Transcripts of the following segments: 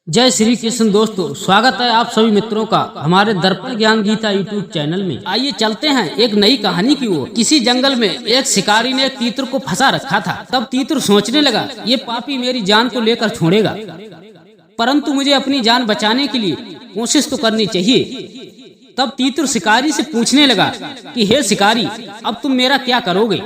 जय श्री कृष्ण दोस्तों, स्वागत है आप सभी मित्रों का हमारे दर्पण ज्ञान गीता यूट्यूब चैनल में। आइए चलते हैं एक नई कहानी की ओर। किसी जंगल में एक शिकारी ने एक तीतर को फंसा रखा था। तब तीतर सोचने लगा, ये पापी मेरी जान को लेकर छोड़ेगा, परंतु मुझे अपनी जान बचाने के लिए कोशिश तो करनी चाहिए। तब तीतर शिकारी से पूछने लगा कि हे शिकारी, अब तुम मेरा क्या करोगे?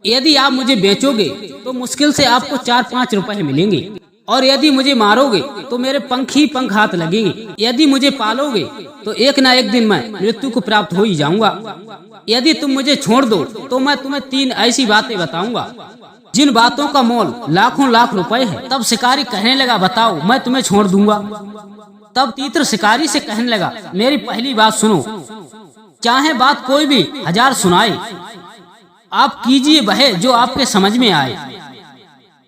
यदि आप मुझे बेचोगे तो मुश्किल से आपको 4-5 रुपए मिलेंगे, और यदि मुझे मारोगे तो मेरे पंख ही पंख हाथ लगेंगे। यदि मुझे पालोगे तो एक न एक दिन मैं मृत्यु को प्राप्त हो ही जाऊंगा। यदि तुम मुझे छोड़ दो तो मैं तुम्हें 3 ऐसी बातें बताऊंगा जिन बातों का मोल लाखों लाख रुपए है। तब शिकारी कहने लगा, बताओ, मैं तुम्हें छोड़ दूंगा। तब तीतर शिकारी से कहने लगा, मेरी पहली बात सुनो, चाहे बात कोई भी 1000 सुनाए, आप कीजिए वह जो आपके समझ में आए।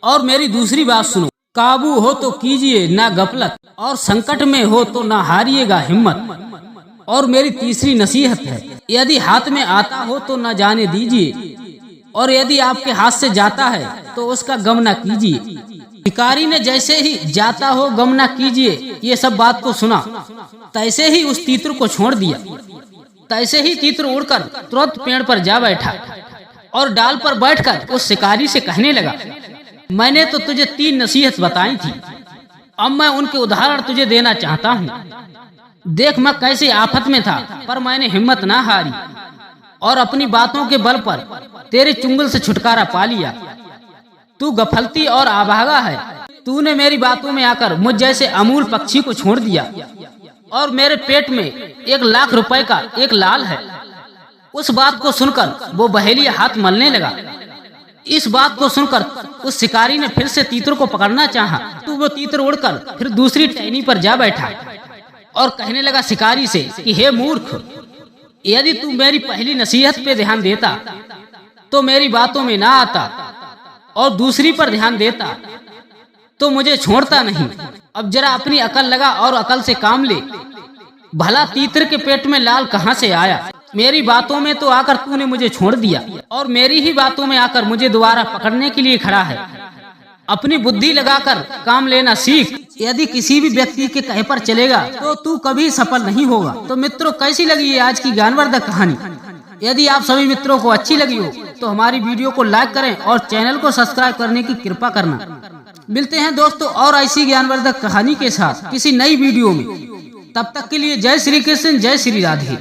और मेरी दूसरी बात सुनो, काबू हो तो कीजिए ना गफलत, और संकट में हो तो ना हारिएगा हिम्मत। और मेरी तीसरी नसीहत है, यदि हाथ में आता हो तो ना जाने दीजिए, और यदि आपके हाथ से जाता है तो उसका गम ना कीजिए। शिकारी ने जैसे ही जाता हो गम ना कीजिए ये सब बात को सुना, तैसे ही उस तीतर को छोड़ दिया। तैसे ही तीतर उड़कर तुरंत पेड़ पर जा बैठा और डाल पर बैठकर उस शिकारी से कहने लगा, मैंने तो तुझे 3 नसीहत बताई थी, अब मैं उनके उदाहरण तुझे देना चाहता हूँ। देख, मैं कैसे आफत में था, पर मैंने हिम्मत ना हारी और अपनी बातों के बल पर तेरे चुंगल से छुटकारा पा लिया। तू गफलती और अभागा है। तूने मेरी बातों में आकर मुझ जैसे अमूल पक्षी को छोड़ दिया, और मेरे पेट में 1 लाख रुपए का एक लाल है। उस बात को सुनकर वो बहेलिया हाथ मलने लगा। इस बात को सुनकर उस शिकारी ने फिर से तीतर को पकड़ना चाहा, तो वो तीतर उड़कर फिर दूसरी टहनी पर जा बैठा और कहने लगा शिकारी से कि हे मूर्ख, यदि तू मेरी पहली नसीहत पे ध्यान देता तो मेरी बातों में ना आता, और दूसरी पर ध्यान देता तो मुझे छोड़ता नहीं। अब जरा अपनी अकल लगा और अकल से काम ले। भला तीतर के पेट में लाल कहाँ से आया? मेरी बातों में तो आकर तूने मुझे छोड़ दिया, और मेरी ही बातों में आकर मुझे दोबारा पकड़ने के लिए खड़ा है। अपनी बुद्धि लगाकर काम लेना सीख। यदि किसी भी व्यक्ति के कहे पर चलेगा तो तू कभी सफल नहीं होगा। तो मित्रों, कैसी लगी ये आज की ज्ञानवर्धक कहानी? यदि आप सभी मित्रों को अच्छी लगी हो तो हमारी वीडियो को लाइक करें और चैनल को सब्सक्राइब करने की कृपा करना। मिलते हैं दोस्तों और ऐसी ज्ञानवर्धक कहानी के साथ किसी नई वीडियो में। तब तक के लिए जय श्री कृष्ण, जय श्री राधे।